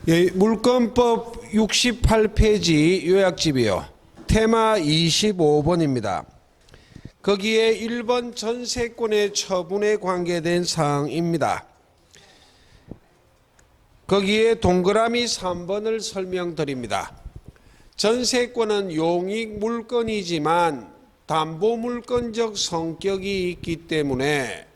예, 물권법 68페이지 요약집이요. 테마 25번입니다. 거기에 1번 전세권의 처분에 관계된 사항입니다. 거기에 동그라미 3번을 설명드립니다. 전세권은 용익 물건이지만 담보물건적 성격이 있기 때문에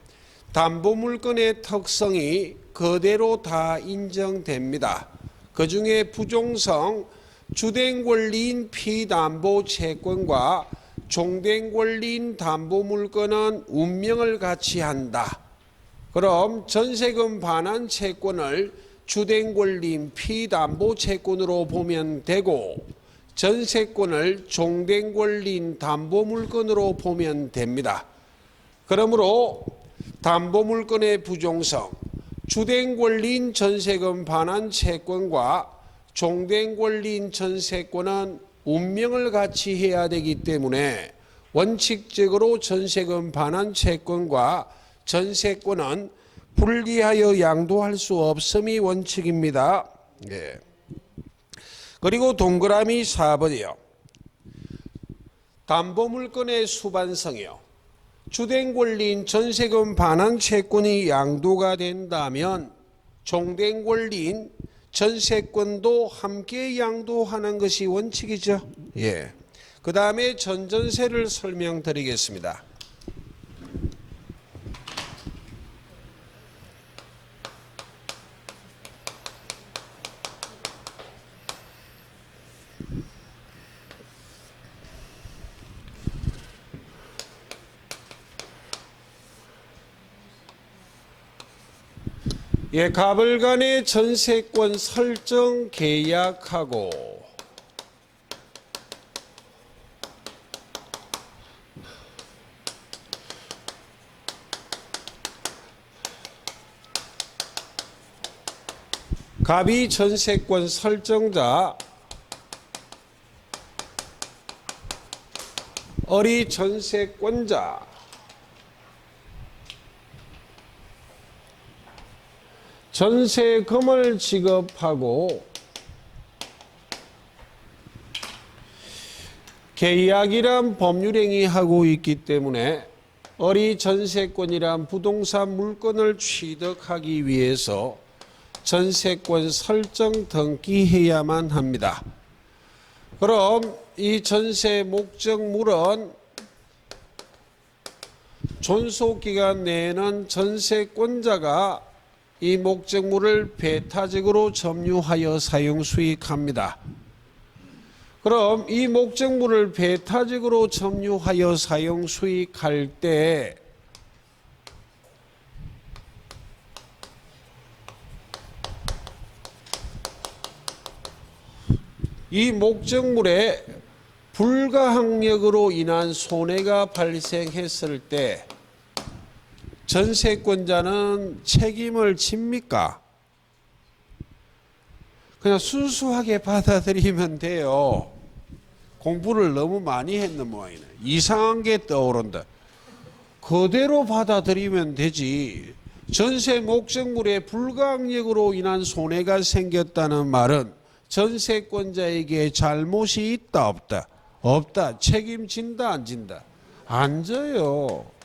담보물건의 특성이 그대로 다 인정됩니다. 그 중에 부종성, 주된 권리인 피담보 채권과 종된 권리인 담보물건은 운명을 같이 한다. 그럼 전세금 반환 채권을 주된 권리인 피담보 채권으로 보면 되고 전세권을 종된 권리인 담보물건으로 보면 됩니다. 그러므로 담보물건의 부종성, 주된 권리인 전세금 반환 채권과 종된 권리인 전세권은 운명을 같이 해야 되기 때문에 원칙적으로 전세금 반환 채권과 전세권은 분리하여 양도할 수 없음이 원칙입니다. 예. 그리고 동그라미 4번이요. 담보물건의 수반성이요. 주된 권리인 전세금 반환 채권이 양도가 된다면 종된 권리인 전세권도 함께 양도하는 것이 원칙이죠. 예. 그 다음에 전전세를 설명드리겠습니다. 예, 갑을 간의 전세권 설정 계약하고 갑이 전세권 설정자, 을이 전세권자, 전세금을 지급하고 계약이란 법률행위 하고 있기 때문에 을이 전세권이란 부동산 물건을 취득하기 위해서 전세권 설정 등기해야만 합니다. 그럼 이 전세 목적물은 존속기간 내에는 전세권자가 이 목적물을 배타적으로 점유하여 사용 수익합니다. 그럼 이 목적물을 배타적으로 점유하여 사용 수익할 때 이 목적물에 불가항력으로 인한 손해가 발생했을 때 전세권자는 책임을 집니까? 그냥 순수하게 받아들이면 돼요. 공부를 너무 많이 했는 모양이네. 이상한 게 떠오른다. 그대로 받아들이면 되지. 전세 목적물에 불가항력으로 인한 손해가 생겼다는 말은 전세권자에게 잘못이 있다 없다? 없다. 책임진다 안 진다? 안 져요.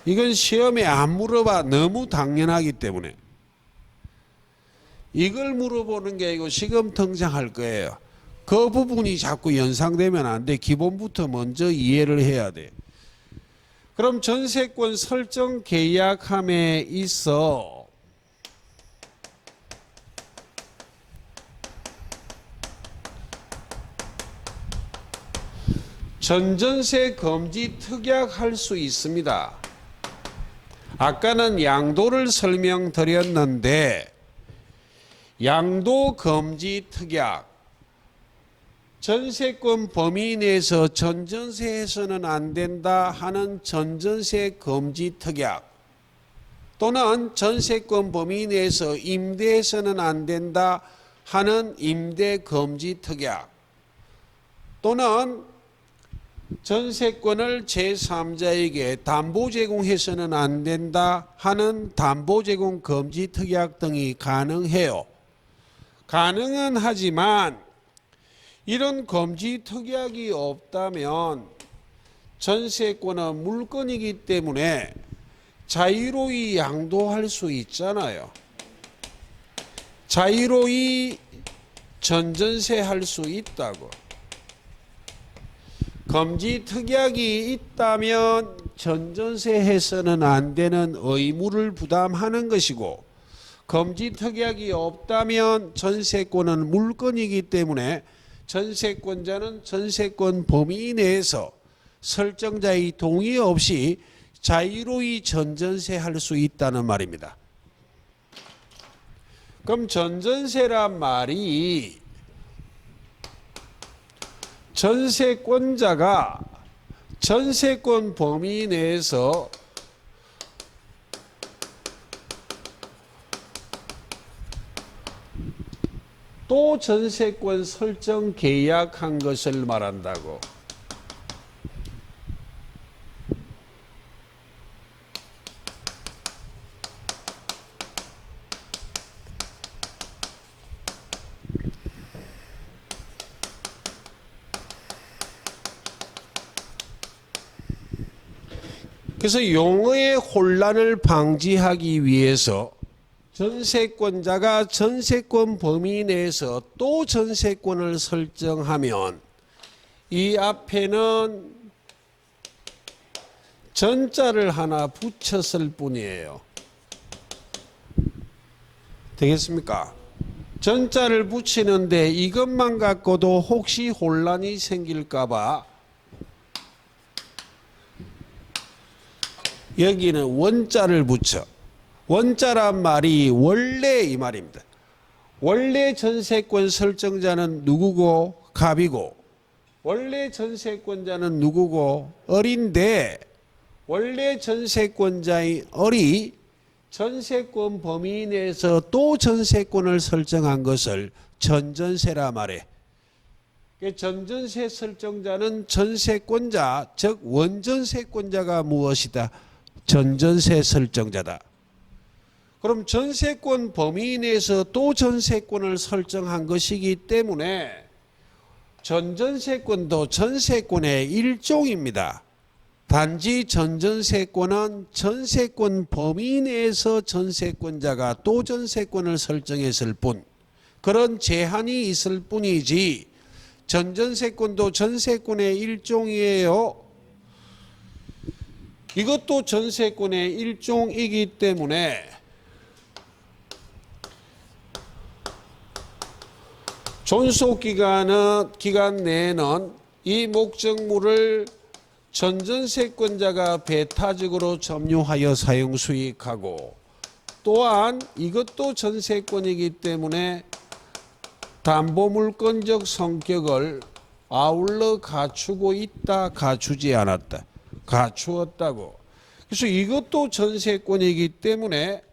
이건 시험에 안 물어봐. 너무 당연하기 때문에. 이걸 물어보는 게 아니고 지금 등장할 거예요. 그 부분이 자꾸 연상되면 안 돼. 기본부터 먼저 이해를 해야 돼. 그럼 전세권 설정 계약함에 있어 전전세 금지 특약할 수 있습니다. 아까는 양도를 설명드렸는데 양도 금지 특약, 전세권 범위 내에서 전전세에서는 안 된다 하는 전전세 금지 특약, 또는 전세권 범위 내에서 임대해서는 안 된다 하는 임대 금지 특약, 또는 전세권을 제3자에게 담보 제공해서는 안 된다 하는 담보 제공 금지 특약 등이 가능해요. 가능은 하지만 이런 금지 특약이 없다면 전세권은 물건이기 때문에 자유로이 양도할 수 있잖아요. 자유로이 전전세 할 수 있다고. 금지 특약이 있다면 전전세 해서는 안 되는 의무를 부담하는 것이고, 금지 특약이 없다면 전세권은 물건이기 때문에 전세권자는 전세권 범위 내에서 설정자의 동의 없이 자유로이 전전세 할 수 있다는 말입니다. 그럼 전전세란 말이 전세권자가 전세권 범위 내에서 또 전세권 설정 계약한 것을 말한다고. 그래서 용어의 혼란을 방지하기 위해서 전세권자가 전세권 범위 내에서 또 전세권을 설정하면 이 앞에는 전자를 하나 붙였을 뿐이에요. 되겠습니까? 전자를 붙이는데 이것만 갖고도 혹시 혼란이 생길까 봐 여기는 원자를 붙여. 원자란 말이 원래 이 말입니다. 원래 전세권 설정자는 누구고? 갑이고, 원래 전세권자는 누구고? 을인데, 원래 전세권자의 을이 전세권 범위 내에서 또 전세권을 설정한 것을 전전세라 말해. 전전세 설정자는 전세권자, 즉 원전세권자가 무엇이다? 전전세 설정자다. 그럼 전세권 범위 내에서 또 전세권을 설정한 것이기 때문에 전전세권도 전세권의 일종입니다. 단지 전전세권은 전세권 범위 내에서 전세권자가 또 전세권을 설정했을 뿐, 그런 제한이 있을 뿐이지 전전세권도 전세권의 일종이에요. 이것도 전세권의 일종이기 때문에 존속기간 내에는 이 목적물을 전전세권자가 배타적으로 점유하여 사용수익하고, 또한 이것도 전세권이기 때문에 담보물권적 성격을 아울러 갖추고 있다, 갖추지 않았다, 갖추었다고. 그래서 이것도 전세권이기 때문에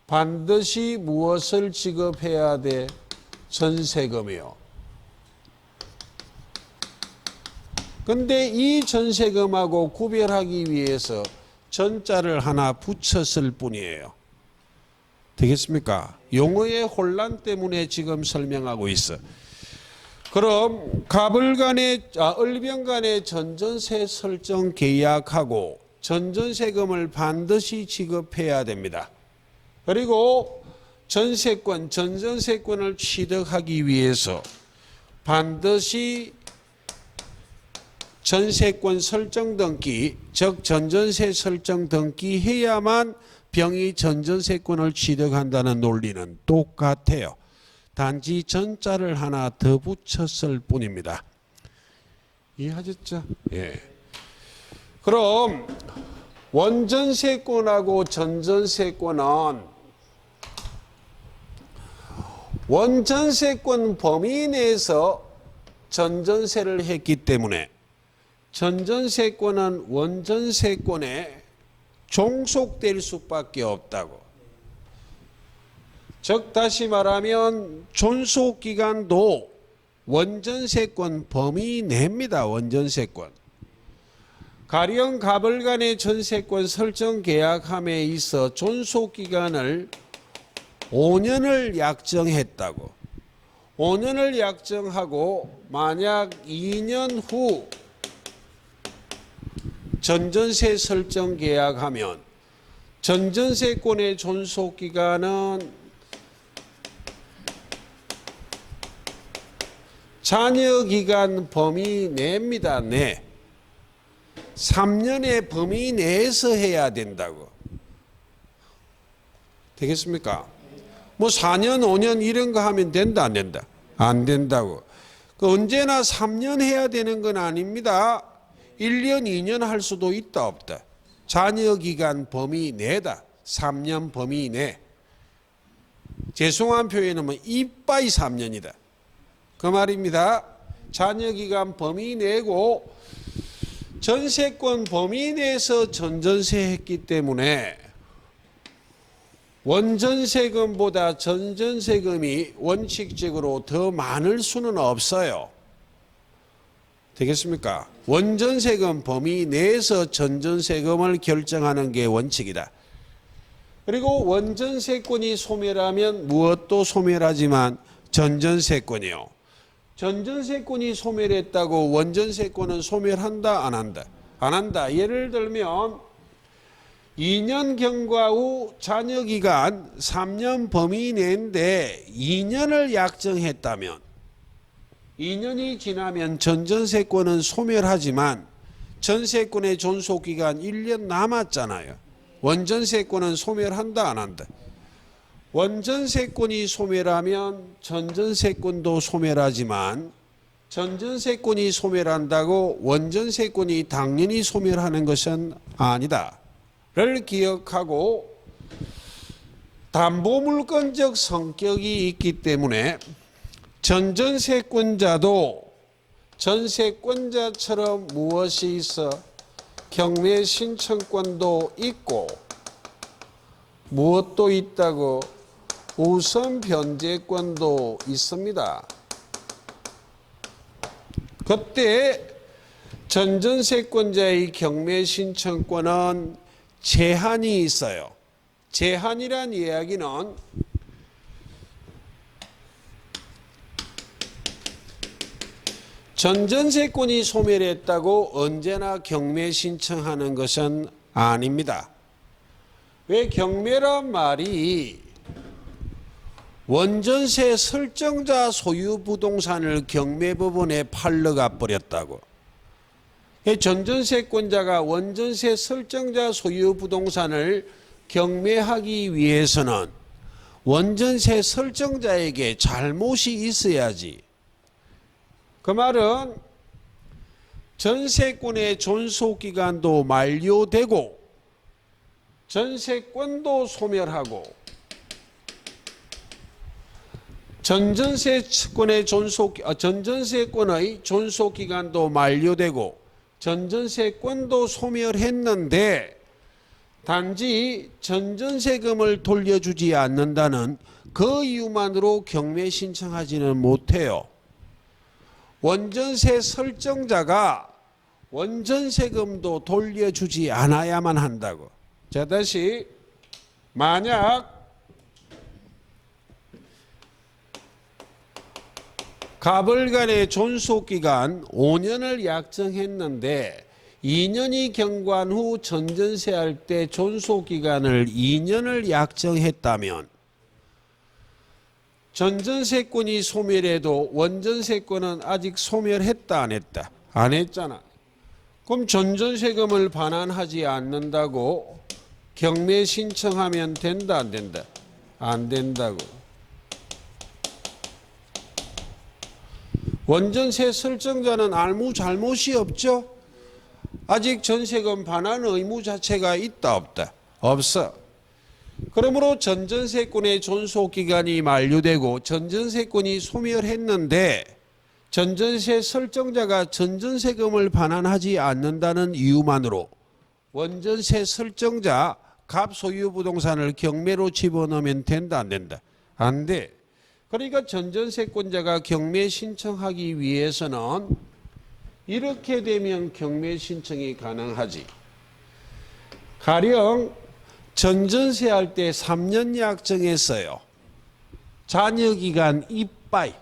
반드시 무엇을 지급해야 돼? 전세금이요. 근데 이 전세금하고 구별하기 위해서 전자를 하나 붙였을 뿐이에요. 되겠습니까? 용어의 혼란 때문에 지금 설명하고 있어. 그럼 을병 간의 전전세 설정 계약하고 전전세금을 반드시 지급해야 됩니다. 그리고 전세권, 전전세권을 취득하기 위해서 반드시 전세권 설정 등기, 즉 전전세 설정 등기 해야만 병이 전전세권을 취득한다는 논리는 똑같아요. 단지 전자를 하나 더 붙였을 뿐입니다. 이해하셨죠? 예. 그럼 원전세권하고 전전세권은 원전세권 범위 내에서 전전세를 했기 때문에 전전세권은 원전세권에 종속될 수밖에 없다고. 즉 다시 말하면 존속기간도 원전세권 범위 내입니다. 원전세권. 가령 갑을 간의 전세권 설정 계약함에 있어 존속기간을 5년을 약정했다고. 5년을 약정하고 만약 2년 후 전전세 설정 계약하면 전전세권의 존속기간은 잔여기간 범위 내입니다. 내. 3년의 범위 내에서 해야 된다고. 되겠습니까? 뭐 4년, 5년 이런 거 하면 된다, 안 된다? 안 된다고. 그 언제나 3년 해야 되는 건 아닙니다. 1년, 2년 할 수도 있다, 없다. 잔여기간 범위 내다. 3년 범위 내. 죄송한 표현은 이빠이 3년이다. 그 말입니다. 잔여기간 범위 내고 전세권 범위 내에서 전전세 했기 때문에 원전세금보다 전전세금이 원칙적으로 더 많을 수는 없어요. 되겠습니까? 원전세금 범위 내에서 전전세금을 결정하는 게 원칙이다. 그리고 원전세권이 소멸하면 무엇도 소멸하지만 전전세권이요. 전전세권이 소멸했다고 원전세권은 소멸한다, 안 한다? 안 한다. 예를 들면 2년 경과 후 잔여기간 3년 범위 내인데 2년을 약정했다면 2년이 지나면 전전세권은 소멸하지만 전세권의 존속기간 1년 남았잖아요. 원전세권은 소멸한다, 안 한다? 원전세권이 소멸하면 전전세권도 소멸하지만 전전세권이 소멸한다고 원전세권이 당연히 소멸하는 것은 아니다 를 기억하고 담보물권적 성격이 있기 때문에 전전세권자도 전세권자처럼 무엇이 있어? 경매신청권도 있고 무엇도 있다고? 우선 변제권도 있습니다. 그때 전전세권자의 경매신청권은 제한이 있어요. 제한이란 이야기는 전전세권이 소멸했다고 언제나 경매 신청하는 것은 아닙니다. 왜 경매란 말이 원전세 설정자 소유 부동산을 경매법원에 팔러가 버렸다고. 전전세권자가 원전세 설정자 소유 부동산을 경매하기 위해서는 원전세 설정자에게 잘못이 있어야지. 그 말은 전세권의 존속기간도 만료되고 전세권도 소멸하고 전전세권의 존속기간도 만료되고 전전세권도 소멸했는데 단지 전전세금을 돌려주지 않는다는 그 이유만으로 경매 신청하지는 못해요. 원전세 설정자가 원전세금도 돌려주지 않아야만 한다고. 자, 다시 만약 갑을 간의 존속기간 5년을 약정했는데 2년이 경과한 후 전전세할 때 존속기간을 2년을 약정했다면 전전세권이 소멸해도 원전세권은 아직 소멸했다, 안 했다? 안 했잖아. 그럼 전전세금을 반환하지 않는다고 경매 신청하면 된다, 안 된다? 안 된다고. 원전세 설정자는 아무 잘못이 없죠? 아직 전세금 반환 의무 자체가 있다, 없다? 없어. 그러므로 전전세권의 존속기간이 만료되고 전전세권이 소멸했는데 전전세 설정자가 전전세금을 반환하지 않는다는 이유만으로 원전세 설정자 갑 소유 부동산을 경매로 집어넣으면 된다, 안 된다? 안 돼. 그러니까 전전세권자가 경매 신청하기 위해서는 이렇게 되면 경매 신청이 가능하지. 가령 전전세 할 때 3년 약 정했어요. 잔여기간 이빠이.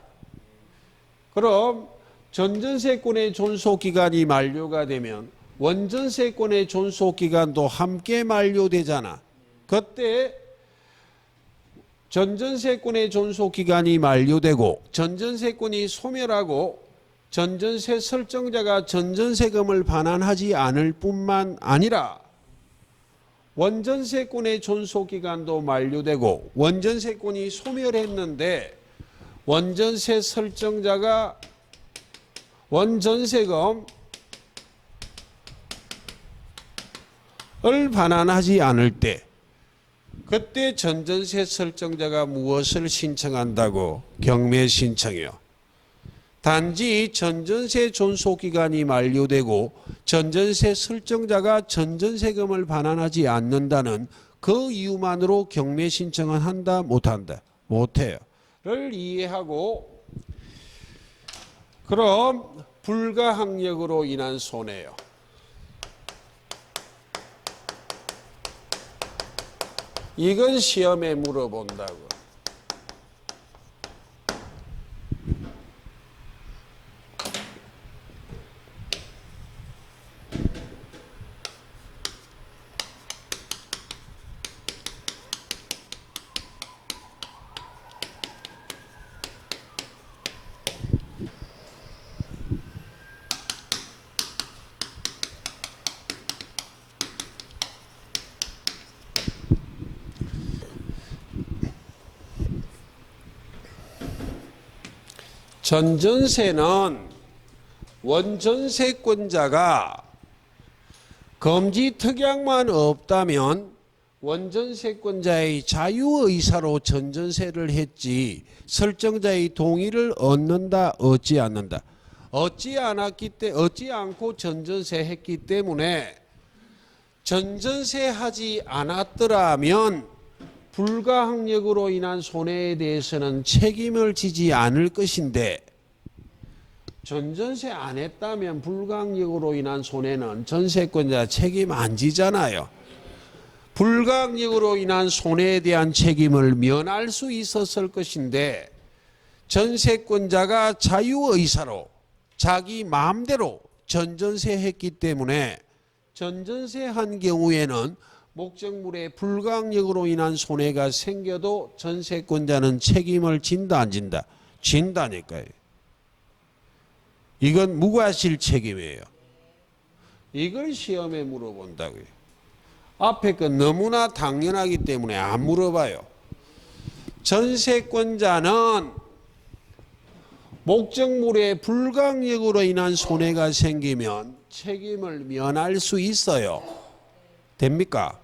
그럼 전전세권의 존속기간이 만료가 되면 원전세권의 존속기간도 함께 만료되잖아. 그때 전전세권의 존속기간이 만료되고 전전세권이 소멸하고 전전세 설정자가 전전세금을 반환하지 않을 뿐만 아니라 원전세권의 존속기간도 만료되고 원전세권이 소멸했는데 원전세 설정자가 원전세금을 반환하지 않을 때 그때 전전세 설정자가 무엇을 신청한다고? 경매 신청이요. 단지 전전세 존속기간이 만료되고 전전세 설정자가 전전세금을 반환하지 않는다는 그 이유만으로 경매 신청은 한다 못한다? 못해요. 를 이해하고 그럼 불가항력으로 인한 손해요. 이건 시험에 물어본다고. 전전세는 원전세권자가 검지특약만 없다면 원전세권자의 자유의사로 전전세를 했지 설정자의 동의를 얻는다 얻지 않는다. 얻지 않고 전전세 했기 때문에 전전세 하지 않았더라면 불가항력으로 인한 손해에 대해서는 책임을 지지 않을 것인데 전전세 안 했다면 불가항력으로 인한 손해는 전세권자 책임 안 지잖아요. 불가항력으로 인한 손해에 대한 책임을 면할 수 있었을 것인데 전세권자가 자유의사로 자기 마음대로 전전세 했기 때문에 전전세 한 경우에는 목적물의 불가항력으로 인한 손해가 생겨도 전세권자는 책임을 진다 안 진다? 진다니까요. 이건 무과실 책임이에요. 이걸 시험에 물어본다고요. 앞에 건 너무나 당연하기 때문에 안 물어봐요. 전세권자는 목적물의 불가항력으로 인한 손해가 생기면 책임을 면할 수 있어요. 됩니까?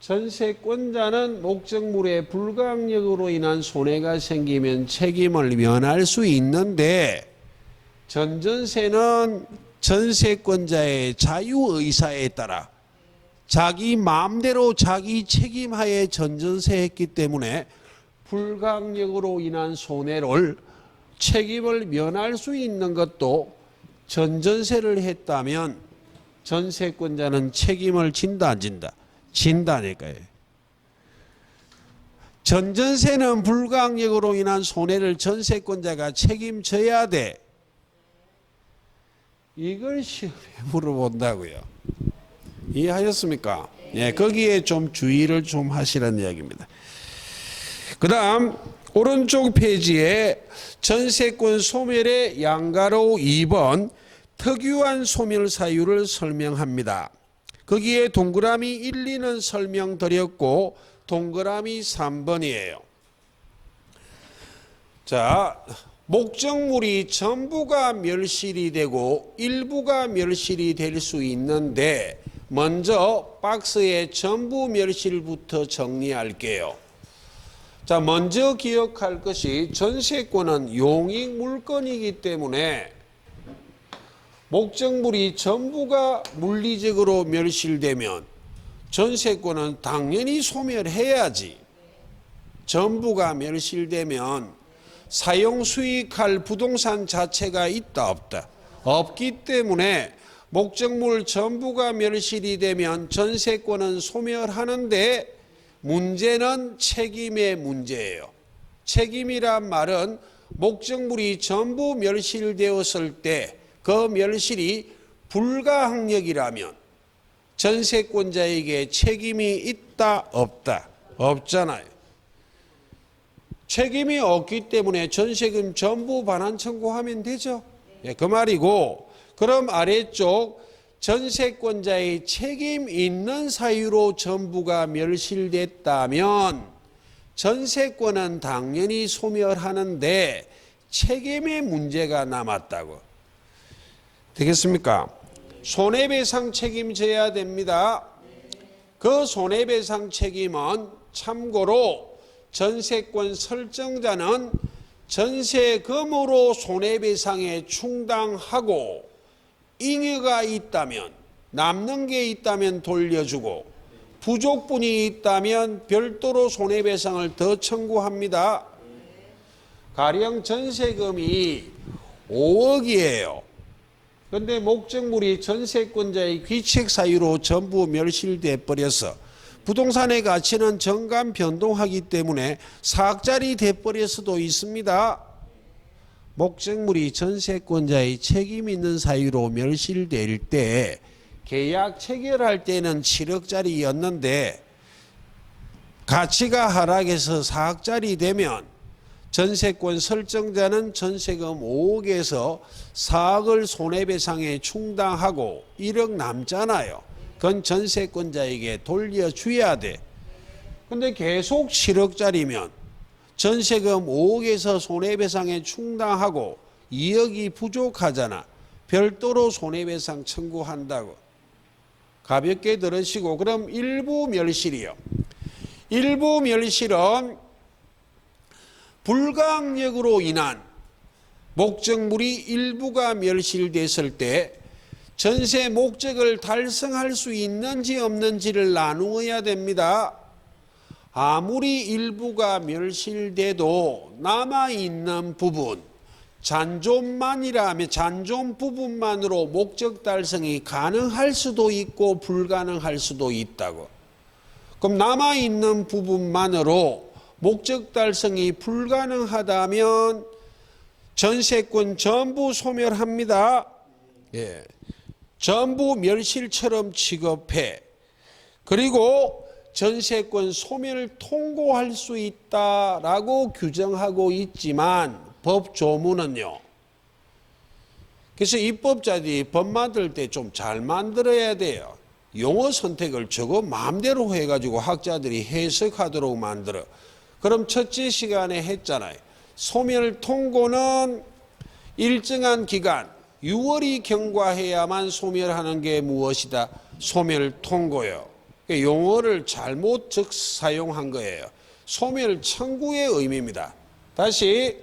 전세권자는 목적물의 불가항력으로 인한 손해가 생기면 책임을 면할 수 있는데 전전세는 전세권자의 자유의사에 따라 자기 마음대로 자기 책임하에 전전세 했기 때문에 불가항력으로 인한 손해를 책임을 면할 수 있는 것도 전전세를 했다면 전세권자는 책임을 진다 안 진다? 진다니까요. 전전세는 불가항력으로 인한 손해를 전세권자가 책임져야 돼. 이걸 시험에 물어본다고요. 이해하셨습니까? 예, 거기에 좀 주의를 좀 하시라는 이야기입니다. 그 다음 오른쪽 페이지에 전세권 소멸의 양가로 2번 특유한 소멸 사유를 설명합니다. 거기에 동그라미 1, 2는 설명드렸고 동그라미 3번이에요. 자, 목적물이 전부가 멸실이 되고 일부가 멸실이 될 수 있는데 먼저 박스의 전부 멸실부터 정리할게요. 자, 먼저 기억할 것이 전세권은 용익 물건이기 때문에 목적물이 전부가 물리적으로 멸실되면 전세권은 당연히 소멸해야지. 전부가 멸실되면 사용 수익할 부동산 자체가 있다 없다? 없기 때문에 목적물 전부가 멸실이 되면 전세권은 소멸하는데 문제는 책임의 문제예요. 책임이란 말은 목적물이 전부 멸실되었을 때 그 멸실이 불가항력이라면 전세권자에게 책임이 있다 없다? 없잖아요. 책임이 없기 때문에 전세금 전부 반환 청구하면 되죠. 예, 그 말이고, 그럼 아래쪽 전세권자의 책임 있는 사유로 전부가 멸실됐다면 전세권은 당연히 소멸하는데 책임의 문제가 남았다고. 되겠습니까? 손해배상 책임져야 됩니다. 그 손해배상 책임은 참고로 전세권 설정자는 전세금으로 손해배상에 충당하고 잉여가 있다면, 남는 게 있다면 돌려주고 부족분이 있다면 별도로 손해배상을 더 청구합니다. 가령 전세금이 5억이에요. 그런데 목적물이 전세권자의 귀책 사유로 전부 멸실돼 버려서 부동산의 가치는 정감 변동하기 때문에 사학자리 돼버릴 수도 있습니다. 목적물이 전세권자의 책임 있는 사유로 멸실될 때 계약 체결할 때는 7억짜리였는데 가치가 하락해서 4억짜리 되면 전세권 설정자는 전세금 5억에서 4억을 손해배상에 충당하고 1억 남잖아요. 그건 전세권자에게 돌려줘야 돼. 근데 계속 7억짜리면 전세금 5억에서 손해배상에 충당하고 2억이 부족하잖아. 별도로 손해배상 청구한다고. 가볍게 들으시고, 그럼 일부 멸실이요. 일부 멸실은 불가항력으로 인한 목적물이 일부가 멸실됐을 때 전세 목적을 달성할 수 있는지 없는지를 나누어야 됩니다. 아무리 일부가 멸실돼도 남아있는 부분, 잔존만이라면 잔존 부분만으로 목적 달성이 가능할 수도 있고 불가능할 수도 있다고. 그럼 남아있는 부분만으로 목적 달성이 불가능하다면 전세권 전부 소멸합니다. 예. 전부 멸실처럼 취급해. 그리고 전세권 소멸을 통고할 수 있다라고 규정하고 있지만 법 조문은요. 그래서 입법자들이 법 만들 때 좀 잘 만들어야 돼요. 용어 선택을 저거 마음대로 해가지고 학자들이 해석하도록 만들어. 그럼 첫째 시간에 했잖아요. 소멸 통고는 일정한 기간 6월이 경과해야만 소멸하는 게 무엇이다? 소멸 통고요. 용어를 잘못 사용한 거예요. 소멸 청구의 의미입니다. 다시,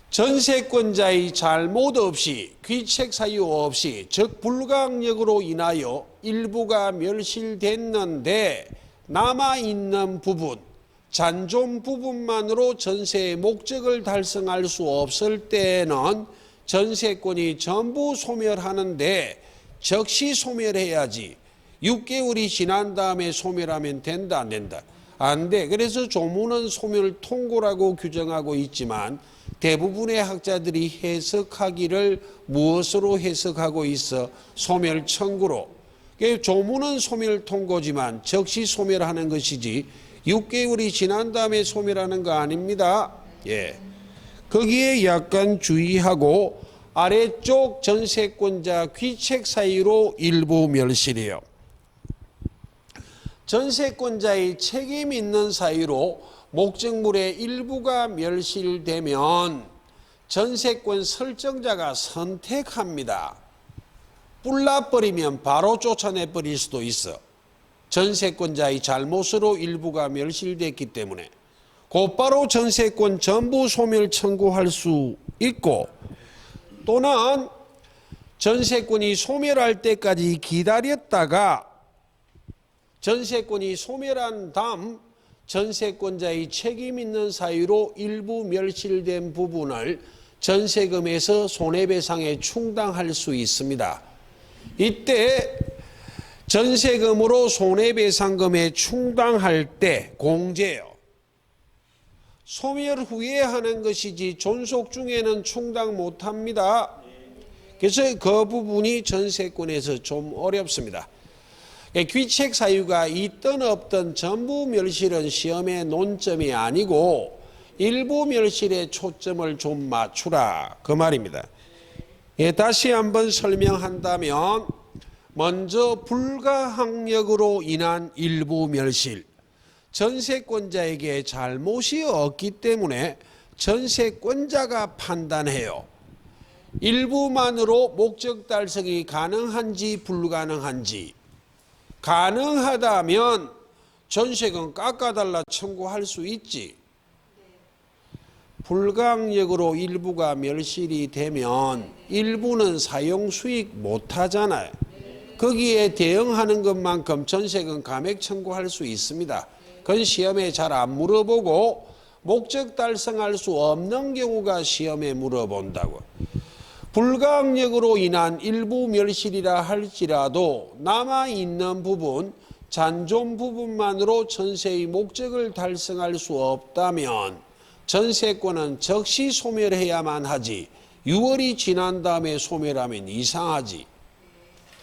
전세권자의 잘못 없이, 귀책 사유 없이, 즉 불가항력으로 인하여 일부가 멸실됐는데 남아있는 부분, 잔존 부분만으로 전세의 목적을 달성할 수 없을 때에는 전세권이 전부 소멸하는데 즉시 소멸해야지. 6개월이 지난 다음에 소멸하면 된다 안 된다? 안 돼. 그래서 조문은 소멸 통고라고 규정하고 있지만 대부분의 학자들이 해석하기를 무엇으로 해석하고 있어? 소멸 청구로. 조문은 소멸 통고지만 즉시 소멸하는 것이지 6개월이 지난 다음에 소멸하는 거 아닙니다. 예. 거기에 약간 주의하고 아래쪽 전세권자 귀책 사유로 일부 멸실이에요. 전세권자의 책임 있는 사유로 목적물의 일부가 멸실되면 전세권 설정자가 선택합니다. 뿔나버리면 바로 쫓아내버릴 수도 있어. 전세권자의 잘못으로 일부가 멸실됐기 때문에 곧바로 전세권 전부 소멸 청구할 수 있고, 또는 전세권이 소멸할 때까지 기다렸다가 전세권이 소멸한 다음 전세권자의 책임 있는 사유로 일부 멸실된 부분을 전세금에서 손해배상에 충당할 수 있습니다. 이때 전세금으로 손해배상금에 충당할 때 공제요. 소멸 후에 하는 것이지 존속 중에는 충당 못합니다. 그래서 그 부분이 전세권에서 좀 어렵습니다. 귀책 사유가 있든 없든 전부 멸실은 시험의 논점이 아니고 일부 멸실에 초점을 좀 맞추라 그 말입니다. 다시 한번 설명한다면 먼저 불가항력으로 인한 일부 멸실, 전세권자에게 잘못이 없기 때문에 전세권자가 판단해요. 일부만으로 목적 달성이 가능한지 불가능한지. 가능하다면 전세금 깎아달라 청구할 수 있지. 불가항력으로 일부가 멸실이 되면 일부는 사용 수익 못하잖아요. 거기에 대응하는 것만큼 전세금 감액 청구할 수 있습니다. 그건 시험에 잘 안 물어보고 목적 달성할 수 없는 경우가 시험에 물어본다고. 불가항력으로 인한 일부 멸실이라 할지라도 남아있는 부분, 잔존 부분만으로 전세의 목적을 달성할 수 없다면 전세권은 즉시 소멸해야만 하지 6월이 지난 다음에 소멸하면 이상하지.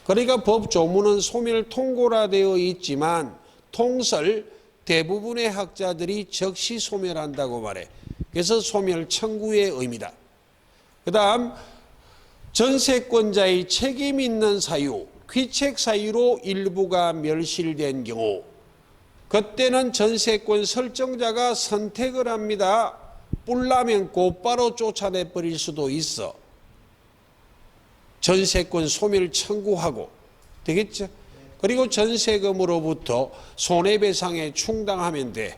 그러니까 법 조문은 소멸 통고라 되어 있지만 통설 대부분의 학자들이 즉시 소멸한다고 말해. 그래서 소멸 청구의 의미다. 그 다음 전세권자의 책임 있는 사유, 귀책 사유로 일부가 멸실된 경우 그때는 전세권 설정자가 선택을 합니다. 뿔나면 곧바로 쫓아내버릴 수도 있어. 전세권 소멸 청구하고 되겠죠? 그리고 전세금으로부터 손해배상에 충당하면 돼.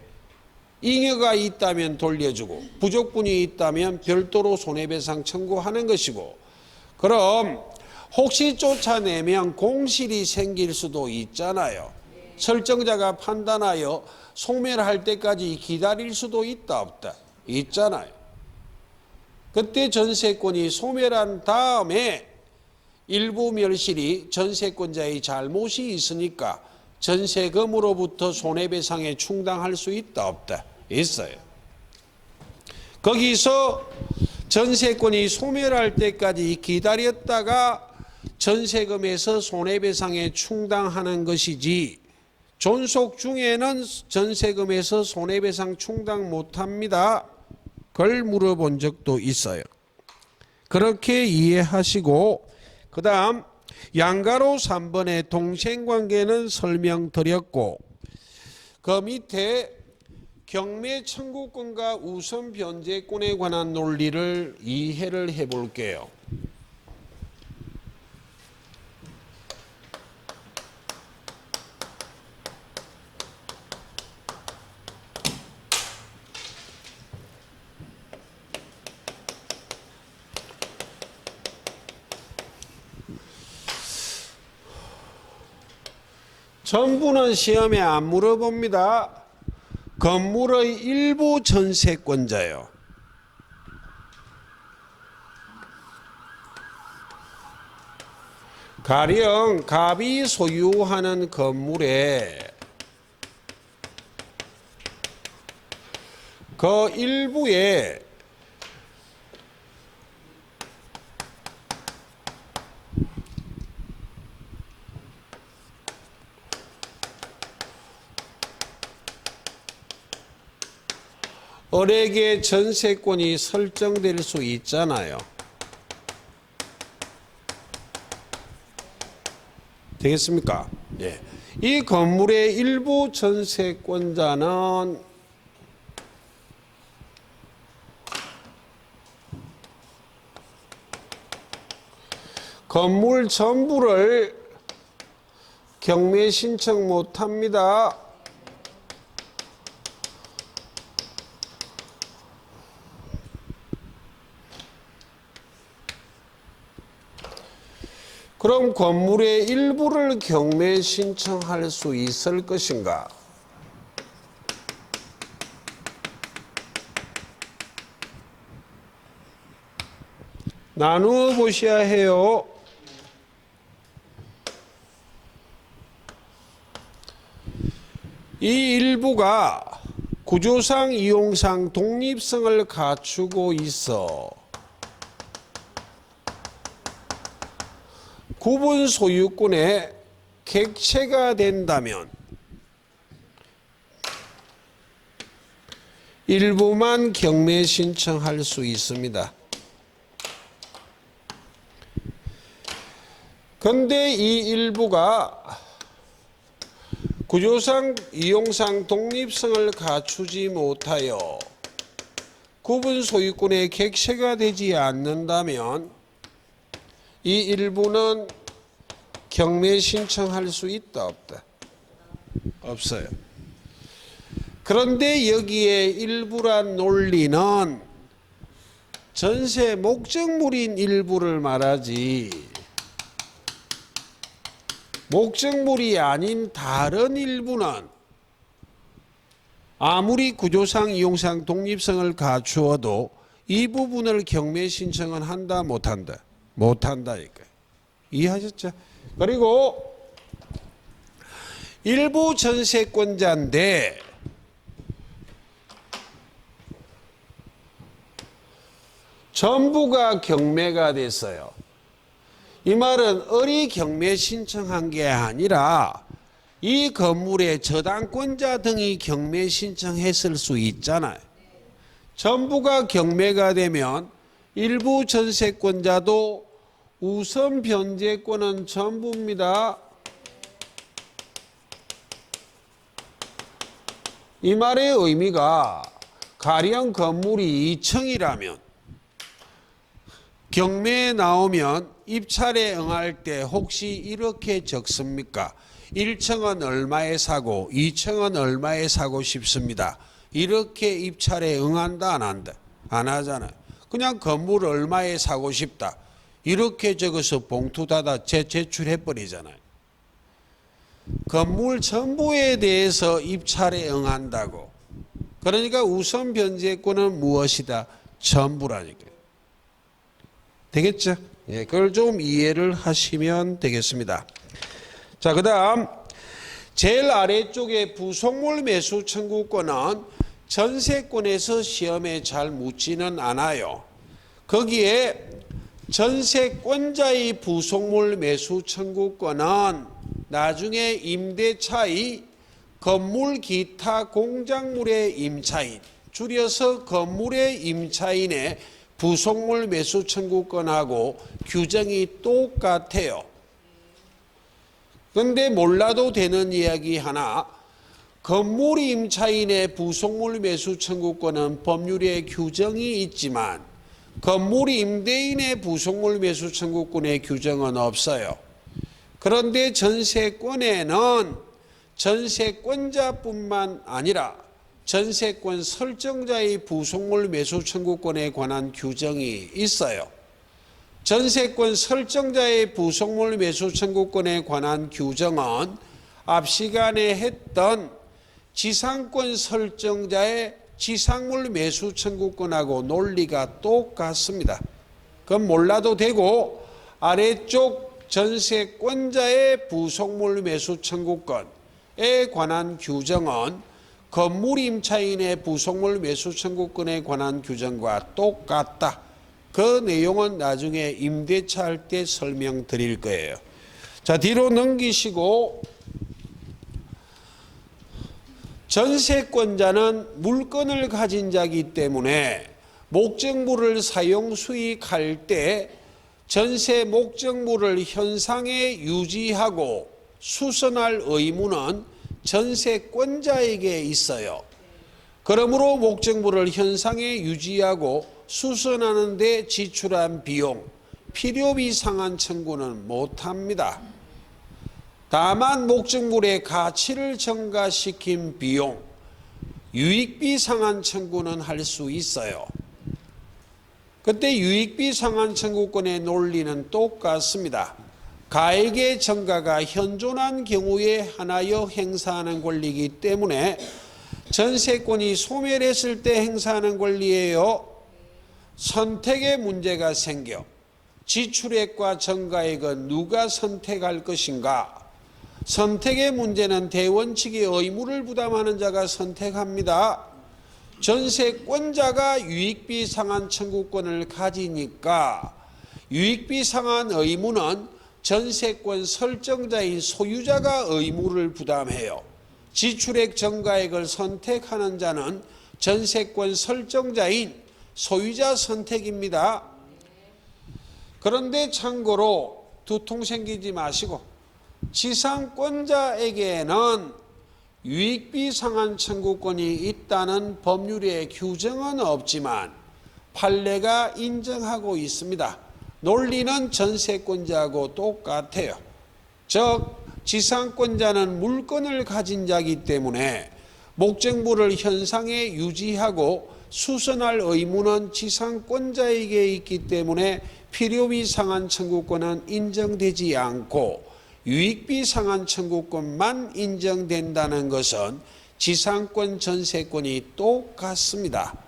잉여가 있다면 돌려주고 부족분이 있다면 별도로 손해배상 청구하는 것이고 그럼 혹시 쫓아내면 공실이 생길 수도 있잖아요. 설정자가 판단하여 소멸할 때까지 기다릴 수도 있다 없다? 있잖아요. 그때 전세권이 소멸한 다음에 일부 멸실이 전세권자의 잘못이 있으니까 전세금으로부터 손해배상에 충당할 수 있다 없다? 있어요. 거기서 전세권이 소멸할 때까지 기다렸다가 전세금에서 손해배상에 충당하는 것이지 존속 중에는 전세금에서 손해배상 충당 못합니다. 그걸 물어본 적도 있어요. 그렇게 이해하시고 그 다음 양가로 3번의 동생관계는 설명드렸고 그 밑에 경매 청구권과 우선 변제권에 관한 논리를 이해를 해볼게요. 전부는 시험에 안 물어봅니다. 건물의 일부 전세권자요. 가령 갑이 소유하는 건물에 그 일부에 을에게 전세권이 설정될 수 있잖아요. 되겠습니까? 예. 이 건물의 일부 전세권자는 건물 전부를 경매 신청 못합니다. 그럼 건물의 일부를 경매 신청할 수 있을 것인가? 나누어 보셔야 해요. 이 일부가 구조상 이용상 독립성을 갖추고 있어 구분 소유권의 객체가 된다면 일부만 경매 신청할 수 있습니다. 그런데 이 일부가 구조상 이용상 독립성을 갖추지 못하여 구분 소유권의 객체가 되지 않는다면 이 일부는 경매 신청할 수 있다 없다? 없어요. 그런데 여기에 일부란 논리는 전세 목적물인 일부를 말하지 목적물이 아닌 다른 일부는 아무리 구조상 이용상 독립성을 갖추어도 이 부분을 경매 신청은 한다 못한다? 못한다니까요. 이해하셨죠? 그리고 일부 전세권자인데 전부가 경매가 됐어요. 이 말은 을이 경매 신청한 게 아니라 이 건물의 저당권자 등이 경매 신청했을 수 있잖아요. 전부가 경매가 되면 일부 전세권자도 우선 변제권은 전부입니다. 이 말의 의미가 가령 건물이 2층이라면 경매에 나오면 입찰에 응할 때 혹시 이렇게 적습니까? 1층은 얼마에 사고 2층은 얼마에 사고 싶습니다. 이렇게 입찰에 응한다 안 한다? 안 하잖아요. 그냥 건물 얼마에 사고 싶다. 이렇게 적어서 봉투 닫아 제출해버리잖아요. 건물 전부에 대해서 입찰에 응한다고. 그러니까 우선 변제권은 무엇이다? 전부라니까요. 되겠죠? 예, 그걸 좀 이해를 하시면 되겠습니다. 자, 그 다음 제일 아래쪽에 부속물 매수 청구권은 전세권에서 시험에 잘 묻지는 않아요. 거기에 전세권자의 부속물 매수 청구권은 나중에 임대차의 건물 기타 공작물의 임차인, 줄여서 건물의 임차인의 부속물 매수 청구권하고 규정이 똑같아요. 그런데 몰라도 되는 이야기 하나, 건물 임차인의 부속물 매수 청구권은 법률에 규정이 있지만 건물 임대인의 부속물 매수 청구권의 규정은 없어요. 그런데 전세권에는 전세권자뿐만 아니라 전세권 설정자의 부속물 매수 청구권에 관한 규정이 있어요. 전세권 설정자의 부속물 매수 청구권에 관한 규정은 앞 시간에 했던 지상권 설정자의 지상물 매수 청구권하고 논리가 똑같습니다. 그건 몰라도 되고 아래쪽 전세권자의 부속물 매수 청구권에 관한 규정은 건물 임차인의 부속물 매수 청구권에 관한 규정과 똑같다. 그 내용은 나중에 임대차 할 때 설명드릴 거예요. 자, 뒤로 넘기시고 전세권자는 물건을 가진 자이기 때문에 목적물을 사용 수익할 때 전세 목적물을 현상에 유지하고 수선할 의무는 전세권자에게 있어요. 그러므로 목적물을 현상에 유지하고 수선하는 데 지출한 비용, 필요비 상한 청구는 못합니다. 다만 목적물의 가치를 증가시킨 비용, 유익비 상한 청구는 할 수 있어요. 그때 유익비 상한 청구권의 논리는 똑같습니다. 가액의 증가가 현존한 경우에 하나여 행사하는 권리이기 때문에 전세권이 소멸했을 때 행사하는 권리예요. 선택의 문제가 생겨 지출액과 전가액은 누가 선택할 것인가? 선택의 문제는 대원칙이 의무를 부담하는 자가 선택합니다. 전세권자가 유익비 상한 청구권을 가지니까 유익비 상한 의무는 전세권 설정자인 소유자가 의무를 부담해요. 지출액 전가액을 선택하는 자는 전세권 설정자인 소유자 선택입니다. 그런데 참고로 두통 생기지 마시고 지상권자에게는 유익비 상한 청구권이 있다는 법률의 규정은 없지만 판례가 인정하고 있습니다. 논리는 전세권자하고 똑같아요. 즉 지상권자는 물건을 가진 자이기 때문에 목적물을 현상에 유지하고 수선할 의무는 지상권자에게 있기 때문에 필요비 상한 청구권은 인정되지 않고 유익비 상한 청구권만 인정된다는 것은 지상권 전세권이 똑같습니다.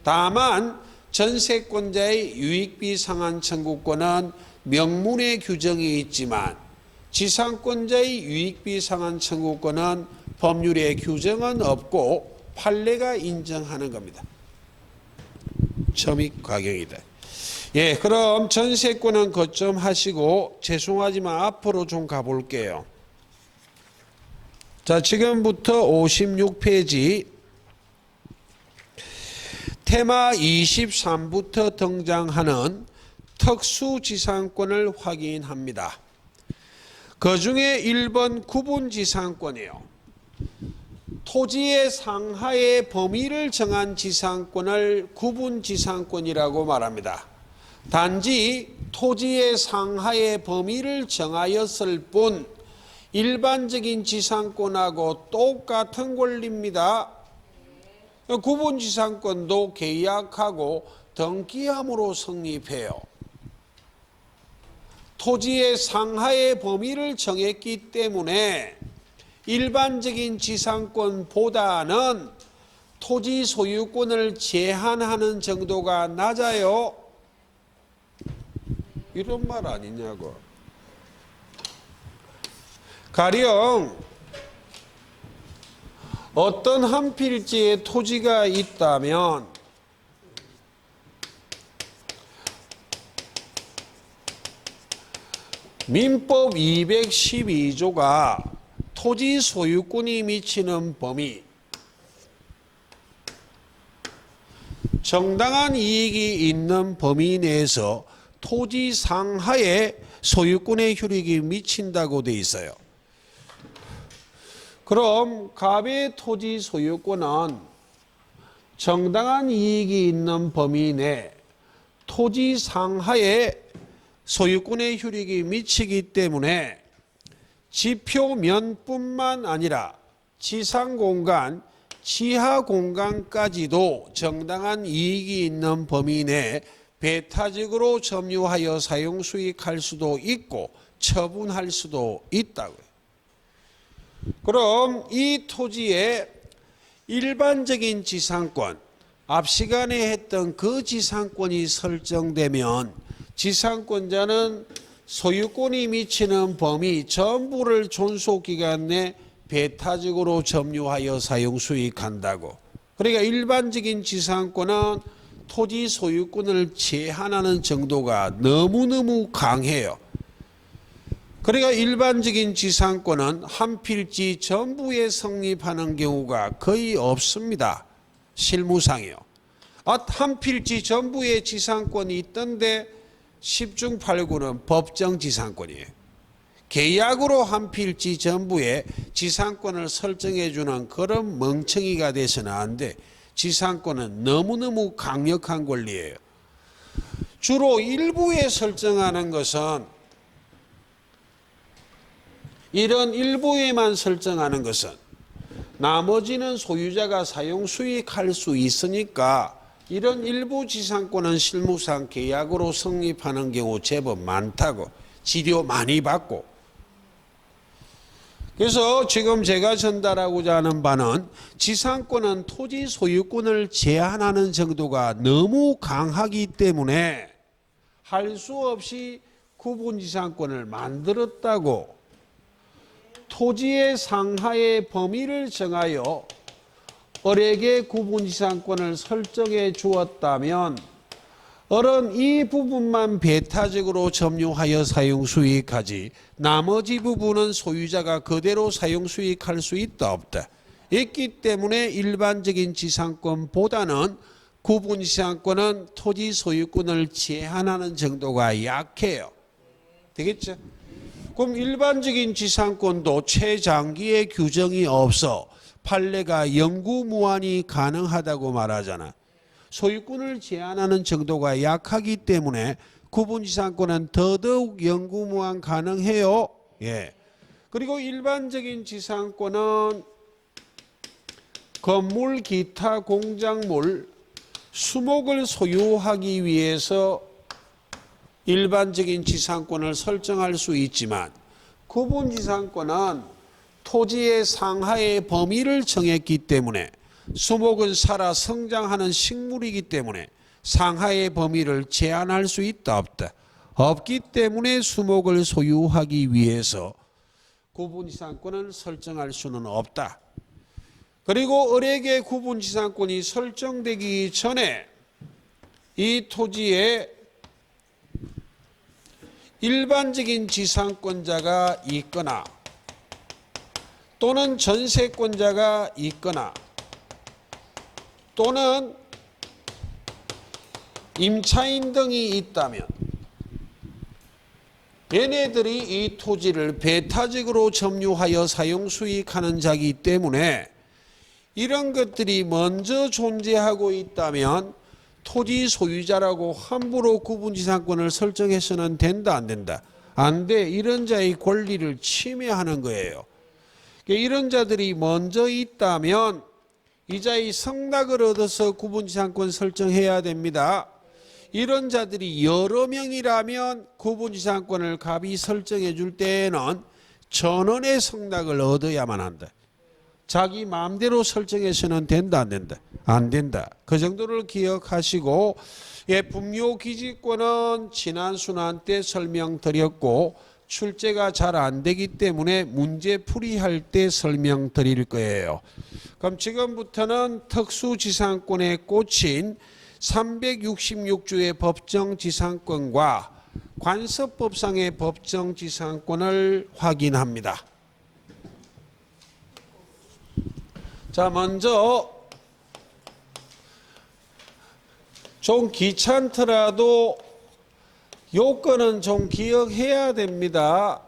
다만 전세권자의 유익비 상한 청구권은 명문의 규정이 있지만 지상권자의 유익비 상한 청구권은 법률의 규정은 없고 판례가 인정하는 겁니다. 첨입 과경이다. 예, 그럼 전세권은 거점 하시고 죄송하지만 앞으로 좀 가볼게요. 자, 지금부터 56페이지 테마 23부터 등장하는 특수지상권을 확인합니다. 그 중에 1번 구분지상권이에요. 토지의 상하의 범위를 정한 지상권을 구분지상권이라고 말합니다. 단지 토지의 상하의 범위를 정하였을 뿐 일반적인 지상권하고 똑같은 권리입니다. 구분지상권도 계약하고 등기함으로 성립해요. 토지의 상하의 범위를 정했기 때문에 일반적인 지상권보다는 토지 소유권을 제한하는 정도가 낮아요. 이런 말 아니냐고. 가령 어떤 한 필지에 토지가 있다면 민법 212조가 토지 소유권이 미치는 범위, 정당한 이익이 있는 범위 내에서 토지 상하에 소유권의 효력이 미친다고 돼 있어요. 그럼 갑의 토지 소유권은 정당한 이익이 있는 범위 내 토지 상하에 소유권의 효력이 미치기 때문에 지표면뿐만 아니라 지상공간, 지하공간까지도 정당한 이익이 있는 범위 내 배타적으로 점유하여 사용 수익할 수도 있고 처분할 수도 있다고요. 그럼 이 토지의 일반적인 지상권, 앞 시간에 했던 그 지상권이 설정되면 지상권자는 소유권이 미치는 범위 전부를 존속기간 내 배타적으로 점유하여 사용 수익한다고. 그러니까 일반적인 지상권은 토지 소유권을 제한하는 정도가 너무너무 강해요. 그러니까 일반적인 지상권은 한 필지 전부에 성립하는 경우가 거의 없습니다. 실무상이요. 한 필지 전부에 지상권이 있던데 10중 8구는 법정 지상권이에요. 계약으로 한 필지 전부에 지상권을 설정해 주는 그런 멍청이가 돼서는 안 돼. 지상권은 너무너무 강력한 권리예요. 주로 일부에 설정하는 것은 이런 일부에만 설정하는 것은 나머지는 소유자가 사용 수익할 수 있으니까 이런 일부 지상권은 실무상 계약으로 성립하는 경우 제법 많다고. 지료 많이 받고. 그래서 지금 제가 전달하고자 하는 바는 지상권은 토지 소유권을 제한하는 정도가 너무 강하기 때문에 할 수 없이 구분지상권을 만들었다고 토지의 상하의 범위를 정하여 을에게 구분지상권을 설정해 주었다면 을은 이 부분만 배타적으로 점유하여 사용수익하지 나머지 부분은 소유자가 그대로 사용수익할 수 있다 없다. 있기 때문에 일반적인 지상권보다는 구분지상권은 토지 소유권을 제한하는 정도가 약해요. 되겠죠? 그럼 일반적인 지상권도 최장기의 규정이 없어 판례가 영구무한이 가능하다고 말하잖아. 소유권을 제한하는 정도가 약하기 때문에 구분지상권은 더더욱 영구무한 가능해요. 예. 그리고 일반적인 지상권은 건물, 기타, 공작물, 수목을 소유하기 위해서 일반적인 지상권을 설정할 수 있지만 구분지상권은 토지의 상하의 범위를 정했기 때문에 수목은 살아 성장하는 식물이기 때문에 상하의 범위를 제한할 수 있다 없다. 없기 때문에 수목을 소유하기 위해서 구분지상권을 설정할 수는 없다. 그리고 을에게 구분지상권이 설정되기 전에 이 토지에 일반적인 지상권자가 있거나 또는 전세권자가 있거나 또는 임차인 등이 있다면 얘네들이 이 토지를 배타적으로 점유하여 사용수익하는 자이기 때문에 이런 것들이 먼저 존재하고 있다면 토지 소유자라고 함부로 구분지상권을 설정해서는 된다 안 된다? 안 돼. 이런 자의 권리를 침해하는 거예요. 이런 자들이 먼저 있다면 이 자의 성낙을 얻어서 구분지상권 설정해야 됩니다. 이런 자들이 여러 명이라면 구분지상권을 갑이 설정해 줄 때에는 전원의 성낙을 얻어야만 한다. 자기 마음대로 설정해서는 된다 안 된다? 안 된다. 그 정도를 기억하시고 분묘기지권은 지난 순환 때 설명드렸고 출제가 잘 안 되기 때문에 문제 풀이할 때 설명드릴 거예요. 그럼 지금부터는 특수지상권에 꽂힌 366조의 법정지상권과 관습법상의 법정지상권을 확인합니다. 자, 먼저 좀 귀찮더라도 요건은 좀 기억해야 됩니다.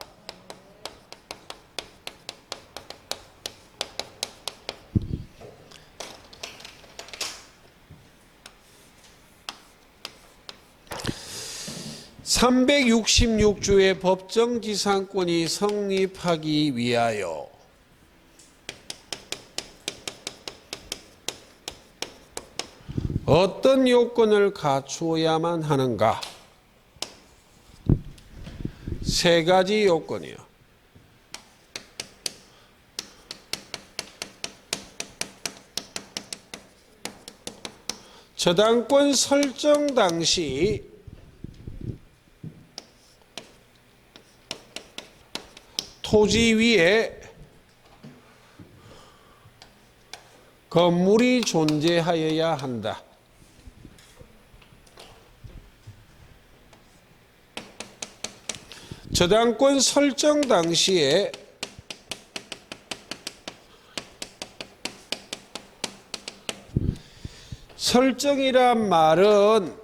(366조의) 법정지상권이 성립하기 위하여 어떤 요건을 갖추어야만 하는가? 세 가지 요건이요. 저당권 설정 당시 토지 위에 건물이 존재하여야 한다. 저당권 설정 당시에 설정이란 말은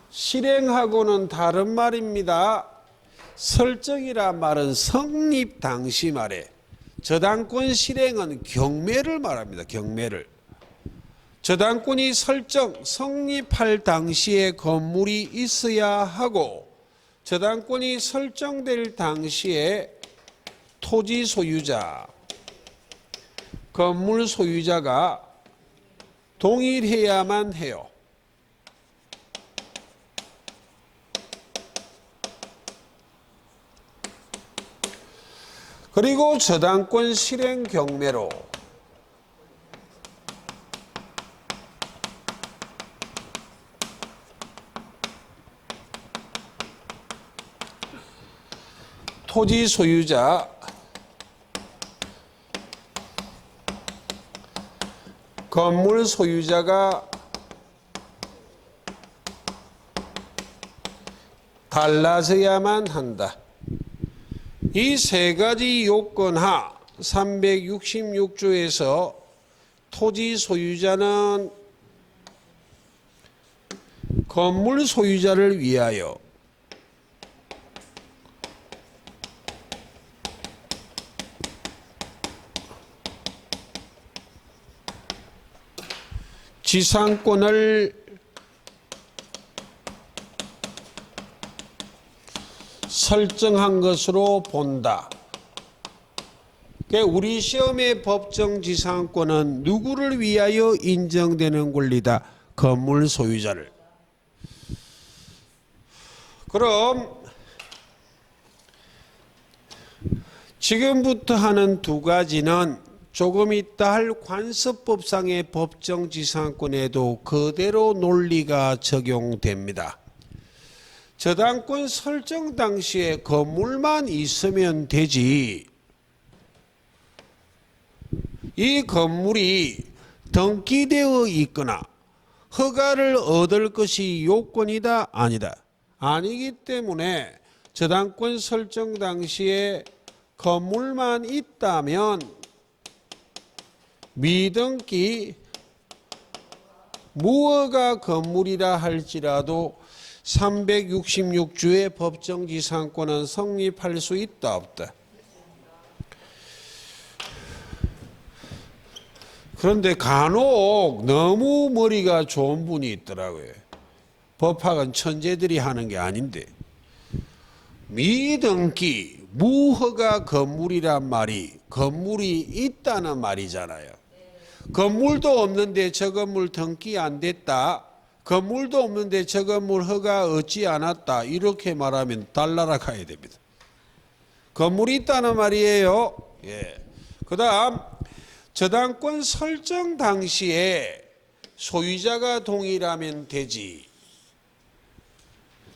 실행하고는 다른 말입니다. 설정이란 말은 성립 당시 말에 저당권 실행은 경매를 말합니다. 경매를. 저당권이 성립할 당시에 건물이 있어야 하고 저당권이 설정될 당시에 토지 소유자, 건물 소유자가 동일해야만 해요. 그리고 저당권 실행 경매로 토지 소유자, 건물 소유자가 달라져야만 한다. 이 세 가지 요건 하 366조에서 토지 소유자는 건물 소유자를 위하여 지상권을 설정한 것으로 본다. 우리 시험의 법정 지상권은 누구를 위하여 인정되는 권리다? 건물 소유자를. 그럼 지금부터 하는 두 가지는 조금 이따 할 관습법상의 법정 지상권에도 그대로 논리가 적용됩니다. 저당권 설정 당시에 건물만 있으면 되지, 이 건물이 등기되어 있거나 허가를 얻을 것이 요건이다? 아니다. 아니기 때문에 저당권 설정 당시에 건물만 있다면 미등기 무허가 건물이라 할지라도 366조의 법정지상권은 성립할 수 있다 없다? 그런데 간혹 너무 머리가 좋은 분이 있더라고요. 법학은 천재들이 하는 게 아닌데 미등기 무허가 건물이란 말이 건물이 있다는 말이잖아요. 건물도 없는데 저 건물 등기 안 됐다, 건물도 없는데 저 건물 허가 얻지 않았다, 이렇게 말하면 달나라 가야 됩니다. 건물이 있다는 말이에요. 예. 그 다음 저당권 설정 당시에 소유자가 동일하면 되지.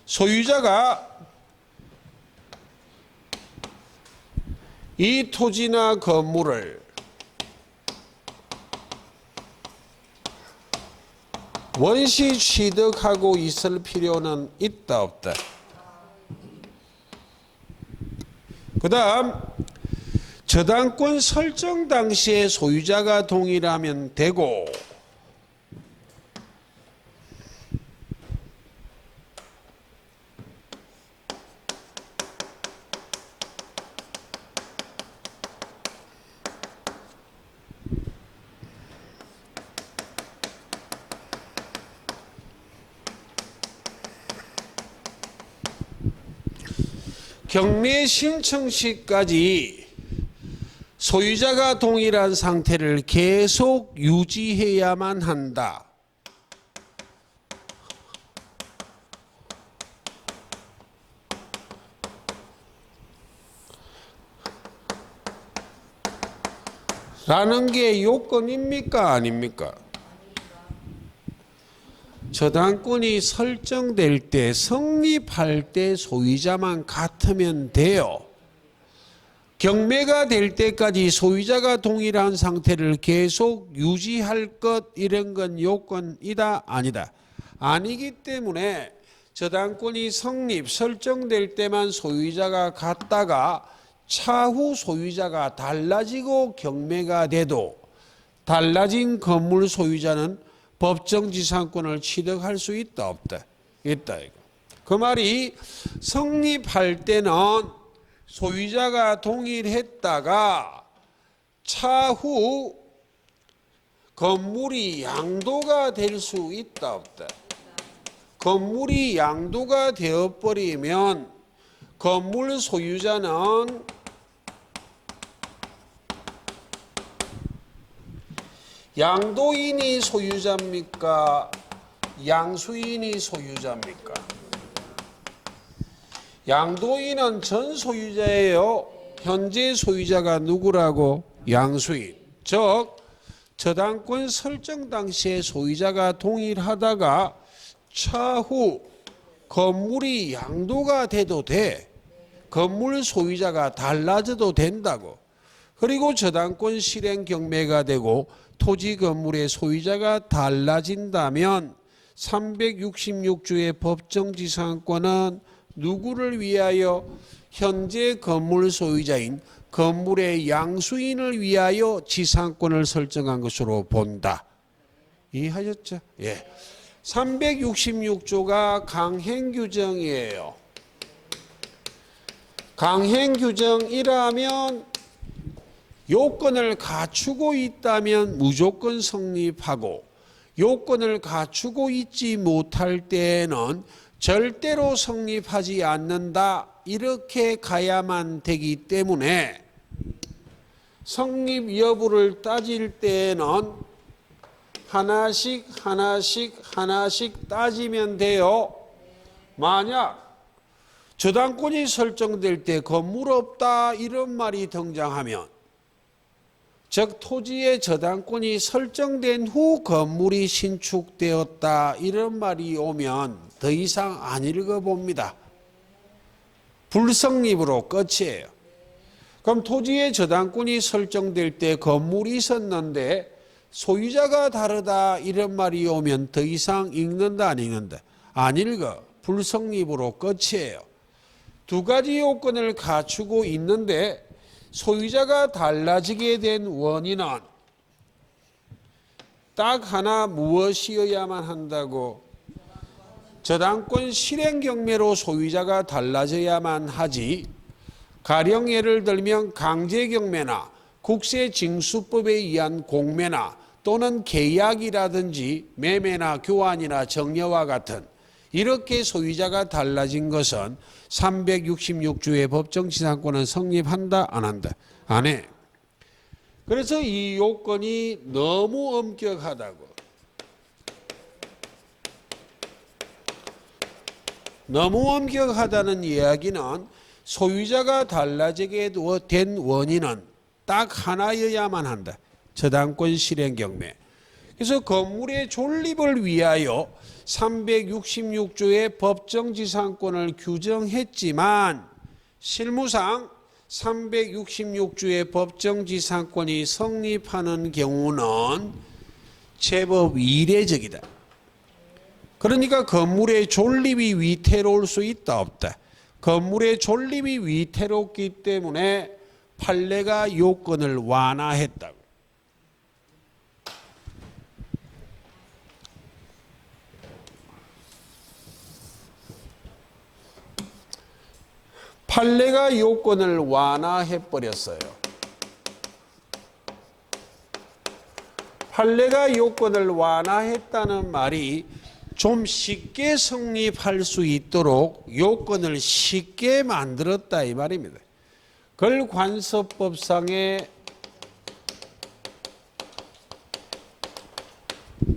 소유자가 이 토지나 건물을 원시 취득하고 있을 필요는 있다 없다? 그 다음 저당권 설정 당시에 소유자가 동일하면 되고 경매 신청 시까지 소유자가 동일한 상태를 계속 유지해야만 한다. 라는 게 요건입니까? 아닙니까? 저당권이 설정될 때 성립할 때 소유자만 같으면 돼요. 경매가 될 때까지 소유자가 동일한 상태를 계속 유지할 것, 이런 건 요건이다? 아니다? 아니기 때문에 저당권이 설정될 때만 소유자가 같다가 차후 소유자가 달라지고 경매가 돼도 달라진 건물 소유자는 법정지상권을 취득할 수 있다 없다? 있다 이거. 그 말이 성립할 때는 소유자가 동일했다가 차후 건물이 양도가 될 수 있다 없다? 건물이 양도가 되어버리면 건물 소유자는 양도인이 소유자입니까? 양수인이 소유자입니까? 양도인은 전 소유자예요. 현재 소유자가 누구라고? 양수인. 즉 저당권 설정 당시에 소유자가 동일하다가 차후 건물이 양도가 돼도 돼. 건물 소유자가 달라져도 된다고. 그리고 저당권 실행 경매가 되고 토지 건물의 소유자가 달라진다면 366조의 법정지상권은 누구를 위하여? 현재 건물 소유자인 건물의 양수인을 위하여 지상권을 설정한 것으로 본다. 이해하셨죠? 예. 366조가 강행규정이에요. 강행규정이라면 요건을 갖추고 있다면 무조건 성립하고 요건을 갖추고 있지 못할 때에는 절대로 성립하지 않는다. 이렇게 가야만 되기 때문에 성립 여부를 따질 때에는 하나씩 따지면 돼요. 만약 저당권이 설정될 때 건물 없다 이런 말이 등장하면, 즉 토지의 저당권이 설정된 후 건물이 신축되었다 이런 말이 오면 더 이상 안 읽어봅니다. 불성립으로 끝이에요. 그럼 토지의 저당권이 설정될 때 건물이 있었는데 소유자가 다르다 이런 말이 오면 더 이상 읽는다 안 읽는다? 안 읽어. 불성립으로 끝이에요. 두 가지 요건을 갖추고 있는데 소유자가 달라지게 된 원인은 딱 하나 무엇이어야만 한다고? 저당권 실행 경매로 소유자가 달라져야만 하지. 가령 예를 들면 강제 경매나 국세징수법에 의한 공매나 또는 계약이라든지 매매나 교환이나 정려와 같은 이렇게 소유자가 달라진 것은 366조의 법정지상권은 성립한다 안 한다? 안 해. 그래서 이 요건이 너무 엄격하다고. 너무 엄격하다는 이야기는 소유자가 달라지게 된 원인은 딱 하나여야만 한다. 저당권 실행 경매. 그래서 건물의 존립을 위하여 366조의 법정지상권을 규정했지만 실무상 366조의 법정지상권이 성립하는 경우는 제법 이례적이다. 그러니까 건물의 존립이 위태로울 수 있다 없다? 건물의 존립이 위태롭기 때문에 판례가 요건을 완화했다고. 판례가 요건을 완화해버렸어요. 판례가 요건을 완화했다는 말이 좀 쉽게 성립할 수 있도록 요건을 쉽게 만들었다 이 말입니다. 그걸 관습법상의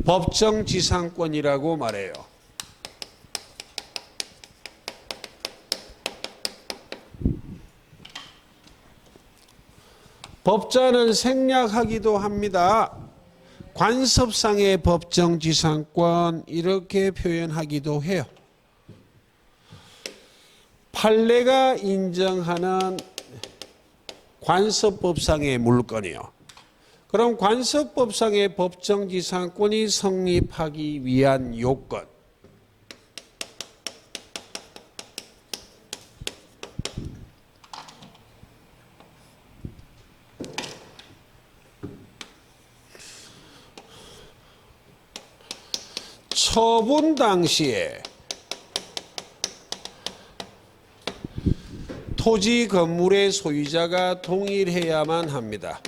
법정지상권이라고 말해요. 법자는 생략하기도 합니다. 관습상의 법정지상권 이렇게 표현하기도 해요. 판례가 인정하는 관습법상의 물건이요. 그럼 관습법상의 법정지상권이 성립하기 위한 요건. 처분 당시에 토지 건물의 소유자가 동일해야만 합니다.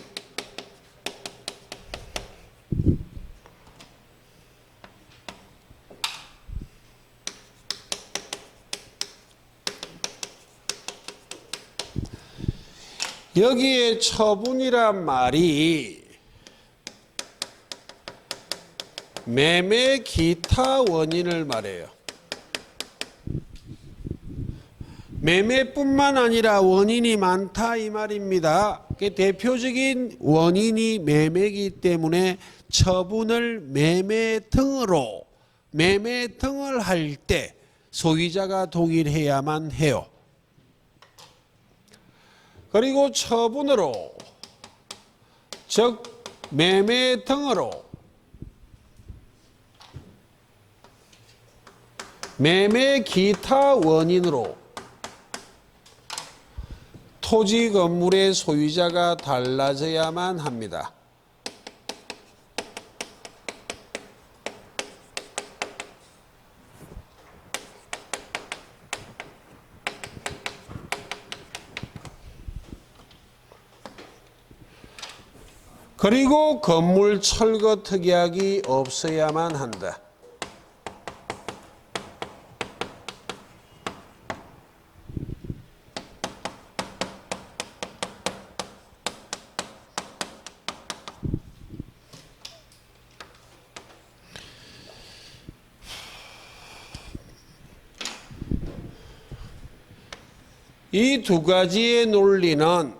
여기에 처분이란 말이 매매 기타 원인을 말해요. 매매뿐만 아니라 원인이 많다 이 말입니다. 대표적인 원인이 매매이기 때문에 처분을 매매 등으로 매매 등을 할 때 소유자가 동일해야만 해요. 그리고 처분으로, 즉 매매 등으로, 매매 기타 원인으로 토지 건물의 소유자가 달라져야만 합니다. 그리고 건물 철거 특약이 없어야만 한다. 이 두 가지의 논리는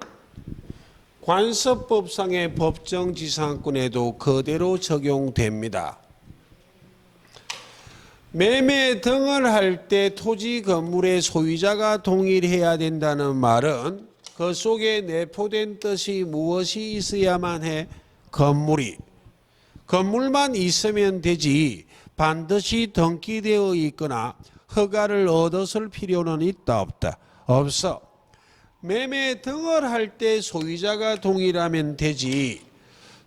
관습법상의 법정지상권에도 그대로 적용됩니다. 매매 등을 할 때 토지 건물의 소유자가 동일해야 된다는 말은 그 속에 내포된 뜻이 무엇이 있어야만 해? 건물만 있으면 되지 반드시 등기되어 있거나 허가를 얻었을 필요는 있다 없다? 없어. 매매 등을 할 때 소유자가 동일하면 되지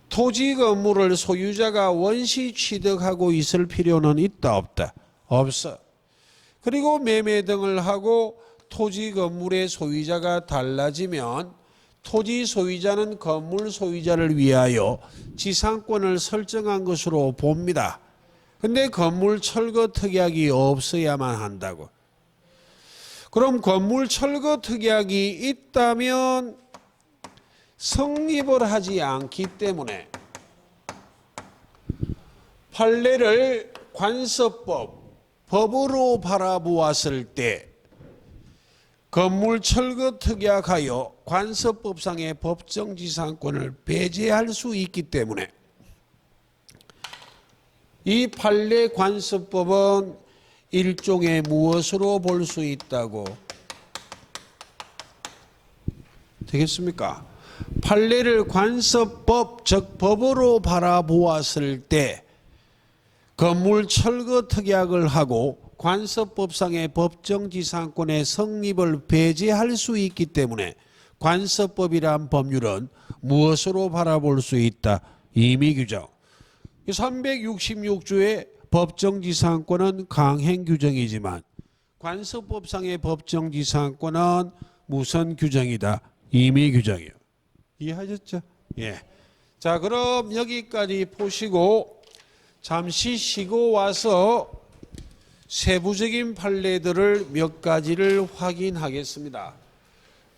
토지 건물을 소유자가 원시 취득하고 있을 필요는 있다 없다? 없어. 그리고 매매 등을 하고 토지 건물의 소유자가 달라지면 토지 소유자는 건물 소유자를 위하여 지상권을 설정한 것으로 봅니다. 근데 건물 철거 특약이 없어야만 한다고. 그럼 건물 철거 특약이 있다면 성립을 하지 않기 때문에 판례를 법으로 바라보았을 때 건물 철거 특약하여 관습법상의 법정지상권을 배제할 수 있기 때문에 이 판례 관습법은 일종의 무엇으로 볼 수 있다고 되겠습니까? 판례를 관습법, 즉 법으로 바라보았을 때 건물 철거 특약을 하고 관습법상의 법정지상권의 성립을 배제할 수 있기 때문에 관습법이란 법률은 무엇으로 바라볼 수 있다? 임의규정. 366조의 법정지상권은 강행규정이지만 관습법상의 법정지상권은 무슨 규정이다? 임의규정이요. 이해하셨죠? 예. 자, 그럼 여기까지 보시고 잠시 쉬고 와서 세부적인 판례들을 몇 가지를 확인하겠습니다.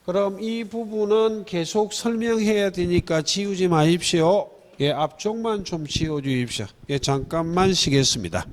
그럼 이 부분은 계속 설명해야 되니까 지우지 마십시오. 예, 앞쪽만 좀 지워 주십시오. 예, 잠깐만 쉬겠습니다.